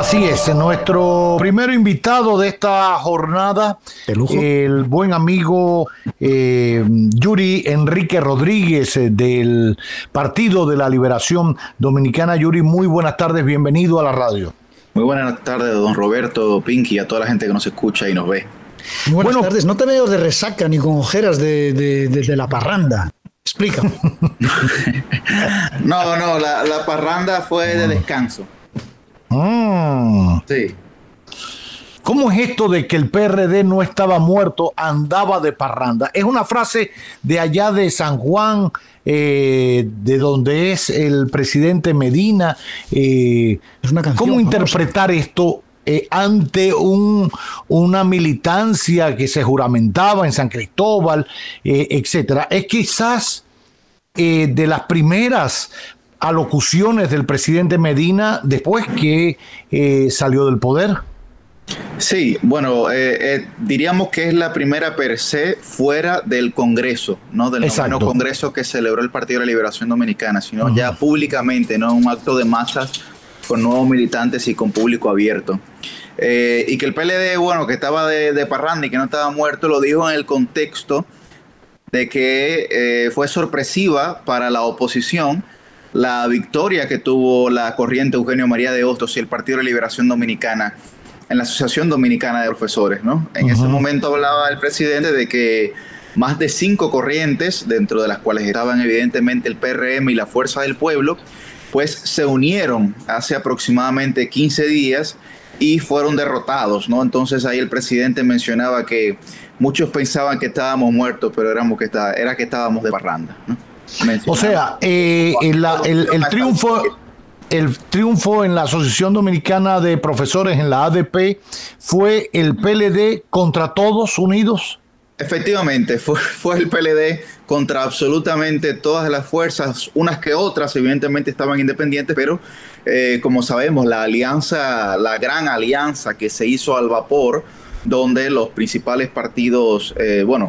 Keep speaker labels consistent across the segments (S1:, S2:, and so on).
S1: Así es, nuestro primer invitado de esta jornada, el buen amigo Yuri Enrique Rodríguez del Partido de la Liberación Dominicana. Yuri, muy buenas tardes, bienvenido a la radio.
S2: Muy buenas tardes, don Roberto, Pinky, a toda la gente que nos escucha y nos ve.
S3: Muy buenas tardes, no te veo de resaca ni con ojeras de la parranda. Explícame.
S2: No, la parranda fue de descanso. Sí.
S1: ¿Cómo es esto de que el PRD no estaba muerto, andaba de parranda? Es una frase de allá de San Juan, de donde es el presidente Medina. Es una canción ¿Cómo interpretar esto ante una militancia que se juramentaba en San Cristóbal, etcétera? Es quizás de las primeras alocuciones del presidente Medina después que salió del poder.
S2: Sí, bueno, diríamos que es la primera per se fuera del Congreso, no del noveno Congreso que celebró el Partido de la Liberación Dominicana, sino ya públicamente, no un acto de masas con nuevos militantes y con público abierto. Y que el PLD, bueno, que estaba de parranda y que no estaba muerto, lo dijo en el contexto de que fue sorpresiva para la oposición la victoria que tuvo la corriente Eugenio María de Hostos y el Partido de Liberación Dominicana en la Asociación Dominicana de Profesores, ¿no? En ese momento hablaba el presidente de que más de 5 corrientes, dentro de las cuales estaban evidentemente el PRM y la Fuerza del Pueblo, pues se unieron hace aproximadamente 15 días y fueron derrotados, ¿no? Entonces ahí el presidente mencionaba que muchos pensaban que estábamos muertos, pero era que estábamos de parranda, ¿no?
S1: O sea, el triunfo en la Asociación Dominicana de Profesores, en la ADP, fue el PLD contra todos unidos.
S2: Efectivamente, fue el PLD contra absolutamente todas las fuerzas, unas que otras evidentemente estaban independientes, pero como sabemos, la gran alianza que se hizo al vapor, donde los principales partidos,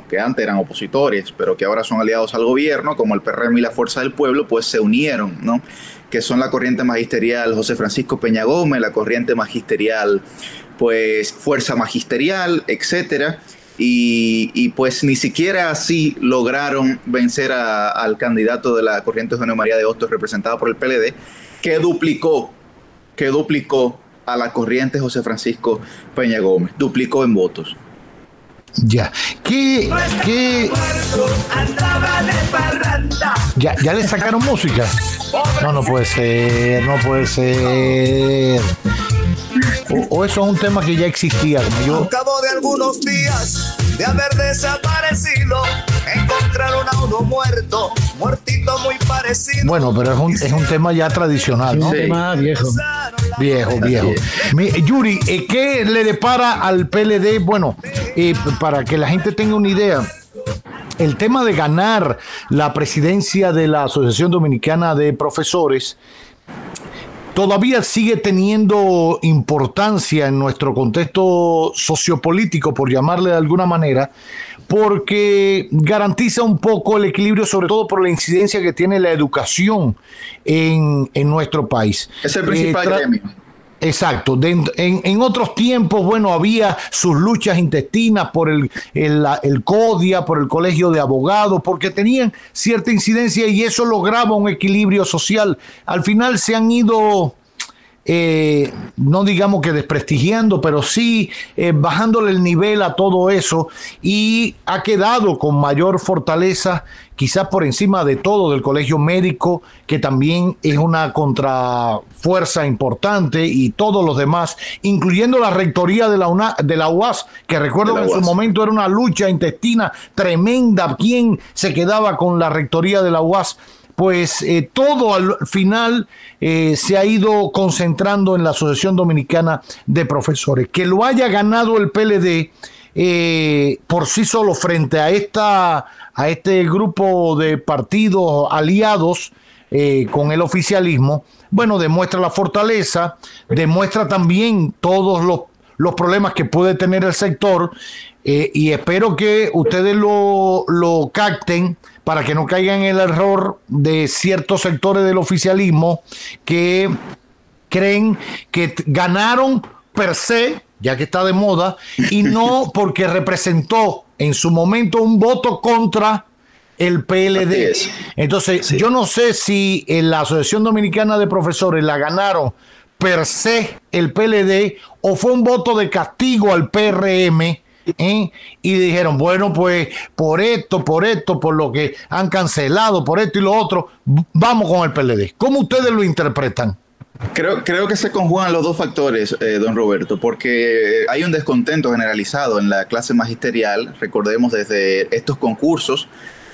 S2: que antes eran opositores, pero que ahora son aliados al gobierno, como el PRM y la Fuerza del Pueblo, pues se unieron, ¿no? Que son la corriente magisterial José Francisco Peña Gómez, la corriente magisterial, pues Fuerza Magisterial, etcétera. Y pues ni siquiera así lograron vencer al candidato de la corriente Eugenio María de Hostos, representado por el PLD, que duplicó a la corriente José Francisco Peña Gómez, duplicó en votos.
S1: Ya. ¿Ya le sacaron música? No puede ser. O eso es un tema que ya existía.
S4: Al cabo de algunos días de haber desaparecido, encontraron a uno muertito muy parecido.
S1: Bueno, pero es un tema ya tradicional, ¿no?
S3: Sí. Un tema viejo.
S1: Yuri, ¿qué le depara al PLD? Bueno, para que la gente tenga una idea, el tema de ganar la presidencia de la Asociación Dominicana de Profesores todavía sigue teniendo importancia en nuestro contexto sociopolítico, por llamarle de alguna manera, porque garantiza un poco el equilibrio, sobre todo por la incidencia que tiene la educación en nuestro país.
S2: Es el principal gremio.
S1: Exacto. En otros tiempos, bueno, había sus luchas intestinas por el CODIA, por el Colegio de Abogados, porque tenían cierta incidencia y eso lograba un equilibrio social. Al final se han ido, no digamos que desprestigiando, pero sí bajándole el nivel a todo eso y ha quedado con mayor fortaleza, quizás por encima de todo, del Colegio Médico, que también es una contrafuerza importante, y todos los demás, incluyendo la rectoría de la UAS, que recuerdo que en su momento era una lucha intestina tremenda, quién se quedaba con la rectoría de la UAS. Pues todo al final se ha ido concentrando en la Asociación Dominicana de Profesores. Que lo haya ganado el PLD por sí solo frente a este grupo de partidos aliados con el oficialismo, bueno, demuestra la fortaleza, demuestra también todos los problemas que puede tener el sector, y espero que ustedes lo capten para que no caigan en el error de ciertos sectores del oficialismo que creen que ganaron per se, ya que está de moda, y no porque representó en su momento un voto contra el PLD. Entonces, sí, yo no sé si en la Asociación Dominicana de Profesores la ganaron per se el PLD o fue un voto de castigo al PRM, y dijeron, bueno, pues por esto, por lo que han cancelado, por esto y lo otro, vamos con el PLD. ¿Cómo ustedes lo interpretan?
S2: Creo que se conjugan los dos factores, don Roberto, porque hay un descontento generalizado en la clase magisterial. Recordemos desde estos concursos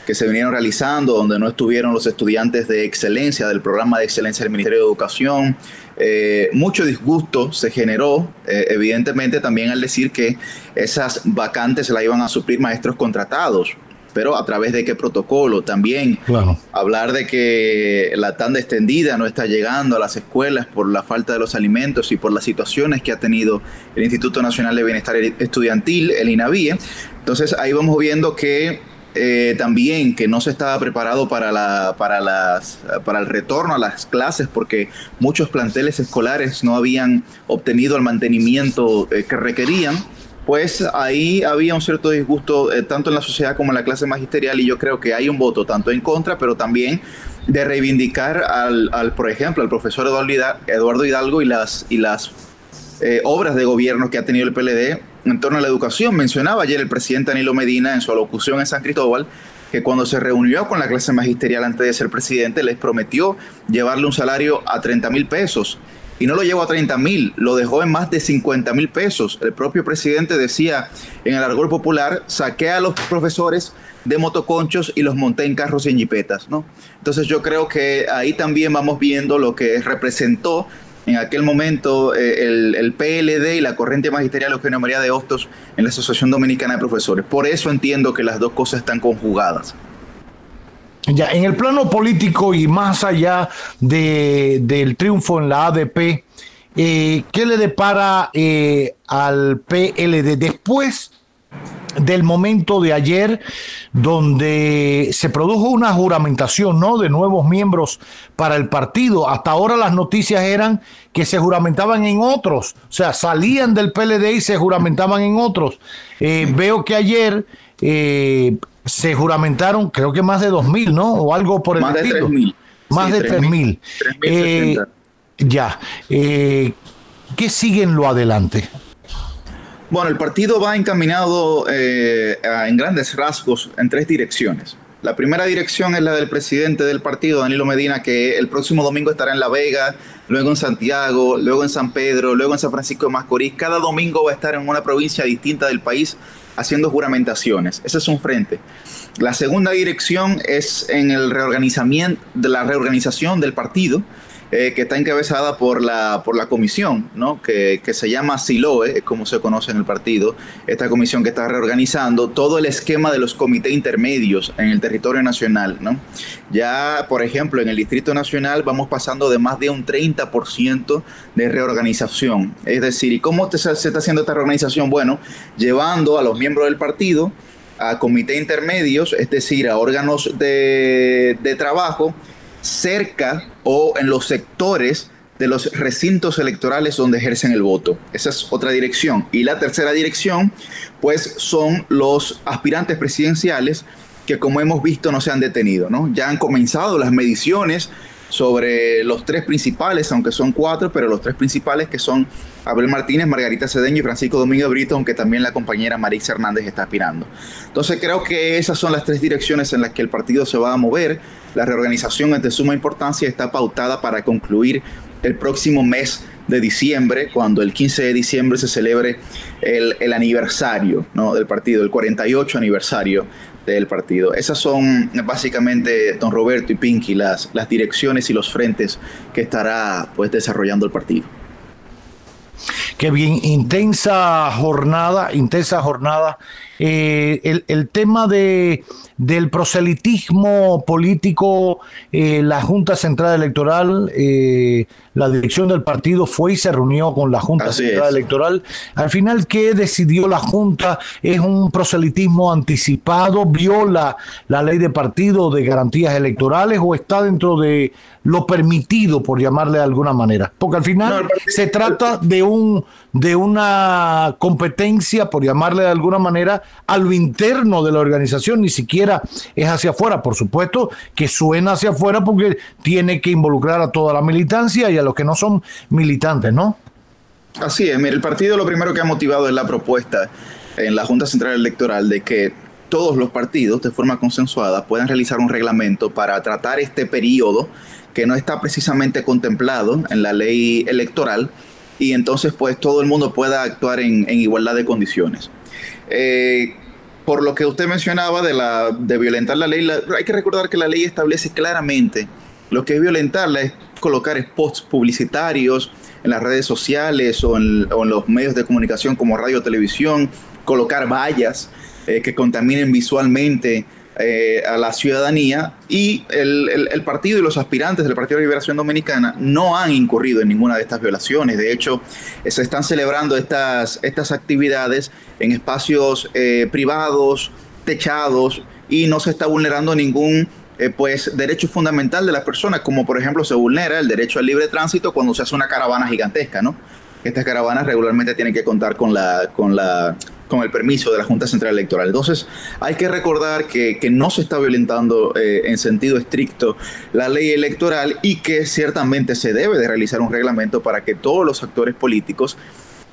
S2: que se vinieron realizando, donde no estuvieron los estudiantes de excelencia del programa de excelencia del Ministerio de Educación. Mucho disgusto se generó, evidentemente, también al decir que esas vacantes se las iban a suplir maestros contratados. Pero a través de qué protocolo también. Claro. Hablar de que la tanda extendida no está llegando a las escuelas por la falta de los alimentos y por las situaciones que ha tenido el Instituto Nacional de Bienestar Estudiantil, el INAVIE. Entonces ahí vamos viendo que también que no se estaba preparado para el retorno a las clases, porque muchos planteles escolares no habían obtenido el mantenimiento que requerían. Pues ahí había un cierto disgusto tanto en la sociedad como en la clase magisterial, y yo creo que hay un voto tanto en contra, pero también de reivindicar por ejemplo, al profesor Eduardo Hidalgo y las obras de gobierno que ha tenido el PLD en torno a la educación. Mencionaba ayer el presidente Danilo Medina en su alocución en San Cristóbal que cuando se reunió con la clase magisterial antes de ser presidente, les prometió llevarle un salario a 30,000 pesos. Y no lo llevó a 30,000, lo dejó en más de 50,000 pesos. El propio presidente decía en el argot popular, saqué a los profesores de motoconchos y los monté en carros y en jipetas, ¿no? Entonces yo creo que ahí también vamos viendo lo que representó en aquel momento el PLD y la corriente magisterial Eugenio María de Hostos en la Asociación Dominicana de Profesores. Por eso entiendo que las dos cosas están conjugadas.
S1: Ya, en el plano político y más allá del triunfo en la ADP, ¿qué le depara al PLD después del momento de ayer donde se produjo una juramentación, ¿no?, de nuevos miembros para el partido? Hasta ahora las noticias eran que se juramentaban en otros, o sea, salían del PLD y se juramentaban en otros. Veo que ayer se juramentaron, creo que más de 2,000, ¿no? O algo por el estilo. Más de 3,000. 3,000. Ya. ¿Qué sigue en lo adelante?
S2: Bueno, el partido va encaminado en grandes rasgos en 3 direcciones. La primera dirección es la del presidente del partido, Danilo Medina, que el próximo domingo estará en La Vega, luego en Santiago, luego en San Pedro, luego en San Francisco de Macorís. Cada domingo va a estar en una provincia distinta del país haciendo juramentaciones. Ese es un frente. La segunda dirección es en el la reorganización del partido, que está encabezada por la comisión, ¿no?, que se llama SILOE, como se conoce en el partido. Esta comisión que está reorganizando todo el esquema de los comités intermedios en el territorio nacional, ¿no? Ya, por ejemplo, en el Distrito Nacional vamos pasando de más de un 30% de reorganización. Es decir, ¿y cómo se está haciendo esta reorganización? Bueno, llevando a los miembros del partido a comités intermedios, es decir, a órganos de trabajo cerca o en los sectores de los recintos electorales donde ejercen el voto. Esa es otra dirección. Y la tercera dirección, pues, son los aspirantes presidenciales que, como hemos visto, no se han detenido, ¿no? Ya han comenzado las mediciones sobre los 3 principales, aunque son 4, pero los 3 principales, que son Abel Martínez, Margarita Cedeño y Francisco Domingo Brito, aunque también la compañera Marixa Hernández está aspirando. Entonces creo que esas son las 3 direcciones en las que el partido se va a mover. La reorganización es de suma importancia y está pautada para concluir el próximo mes de diciembre, cuando el 15 de diciembre se celebre el aniversario, ¿no?, del partido, el 48 aniversario del partido. Esas son básicamente, don Roberto y Pinky, las direcciones y los frentes que estará, pues, desarrollando el partido.
S1: Qué bien, intensa jornada. El tema de del proselitismo político, la Junta Central Electoral, la dirección del partido fue y se reunió con la Junta Central Electoral. Al final, ¿qué decidió la Junta? ¿Es un proselitismo anticipado? ¿Viola la ley de partido de garantías electorales o está dentro de lo permitido, por llamarle de alguna manera? Porque al final se trata de una competencia, por llamarle de alguna manera, a lo interno de la organización, ni siquiera es hacia afuera. Por supuesto que suena hacia afuera porque tiene que involucrar a toda la militancia y a los que no son militantes, ¿no?
S2: Así es, mira, el partido lo primero que ha motivado es la propuesta en la Junta Central Electoral de que todos los partidos de forma consensuada puedan realizar un reglamento para tratar este periodo que no está precisamente contemplado en la ley electoral y entonces pues todo el mundo pueda actuar en igualdad de condiciones. Por lo que usted mencionaba de violentar la ley, hay que recordar que la ley establece claramente lo que es violentarla, es colocar spots publicitarios en las redes sociales o en los medios de comunicación como radio o televisión, colocar vallas que contaminen visualmente a la ciudadanía, y el partido y los aspirantes del Partido de Liberación Dominicana no han incurrido en ninguna de estas violaciones. De hecho, se están celebrando estas actividades en espacios privados, techados, y no se está vulnerando ningún derecho fundamental de las personas, como por ejemplo se vulnera el derecho al libre tránsito cuando se hace una caravana gigantesca, ¿no? Estas caravanas regularmente tienen que contar con el permiso de la Junta Central Electoral. Entonces, hay que recordar que no se está violentando en sentido estricto la ley electoral y que ciertamente se debe de realizar un reglamento para que todos los actores políticos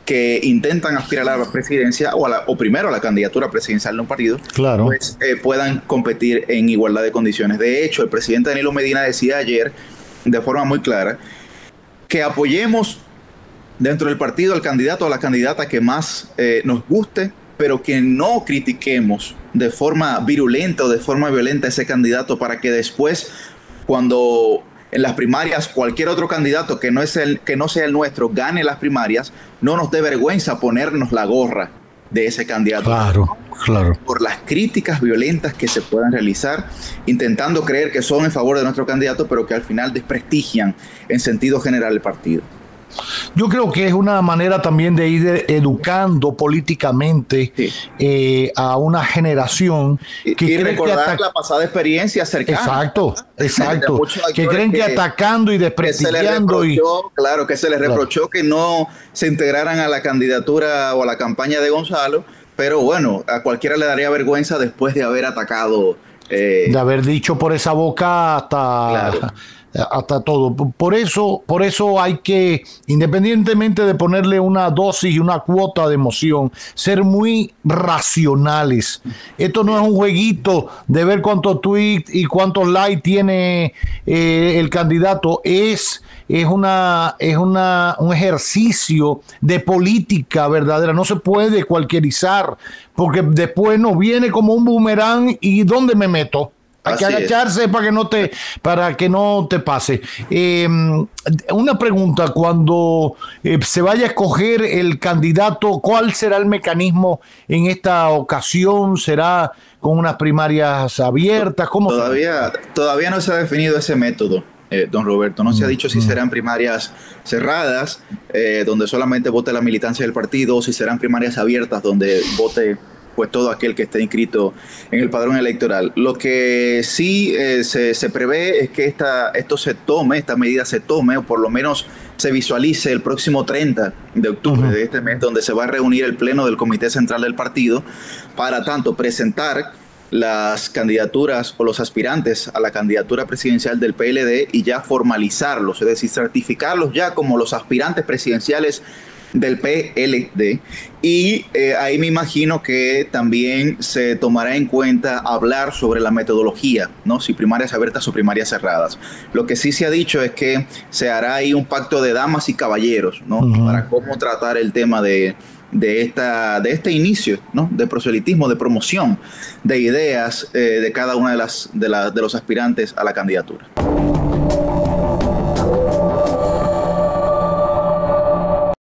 S2: que intentan aspirar a la presidencia o primero a la candidatura presidencial de un partido, claro, pues puedan competir en igualdad de condiciones. De hecho, el presidente Danilo Medina decía ayer de forma muy clara que apoyemos dentro del partido al candidato o la candidata que más nos guste, pero que no critiquemos de forma virulenta o de forma violenta a ese candidato para que después, cuando en las primarias cualquier otro candidato que no sea el nuestro gane las primarias, no nos dé vergüenza ponernos la gorra de ese candidato.
S1: Claro, claro.
S2: Por las críticas violentas que se puedan realizar, intentando creer que son en favor de nuestro candidato, pero que al final desprestigian en sentido general el partido.
S1: Yo creo que es una manera también de ir educando políticamente a una generación
S2: que recordar la pasada experiencia cercana.
S1: Exacto. Que creen que atacando y desprestigiando
S2: que se les reprochó que no se integraran a la candidatura o a la campaña de Gonzalo, pero bueno, a cualquiera le daría vergüenza después de haber atacado,
S1: de haber dicho por esa boca hasta todo. Por eso hay que, independientemente de ponerle una dosis y una cuota de emoción, ser muy racionales. Esto no es un jueguito de ver cuántos tweets y cuántos likes tiene el candidato. Es un ejercicio de política verdadera. No se puede cualquierizar, porque después nos viene como un boomerang y ¿dónde me meto? Hay que agacharse para que no te pase. Una pregunta, cuando se vaya a escoger el candidato, ¿cuál será el mecanismo en esta ocasión? ¿Será con unas primarias abiertas? ¿Cómo
S2: todavía no se ha definido ese método, don Roberto. No se ha dicho si serán primarias cerradas, donde solamente vote la militancia del partido, o si serán primarias abiertas, donde vote pues todo aquel que esté inscrito en el padrón electoral. Lo que sí se prevé es que esta medida se tome, o por lo menos se visualice el próximo 30 de octubre de este mes, donde se va a reunir el pleno del Comité Central del partido para tanto presentar las candidaturas o los aspirantes a la candidatura presidencial del PLD y ya formalizarlos, es decir, certificarlos ya como los aspirantes presidenciales del PLD, y ahí me imagino que también se tomará en cuenta hablar sobre la metodología, ¿no? Si primarias abiertas o primarias cerradas. Lo que sí se ha dicho es que se hará ahí un pacto de damas y caballeros, ¿no? Para cómo tratar el tema de este inicio, ¿no? De proselitismo, de promoción de ideas de cada una de los aspirantes a la candidatura.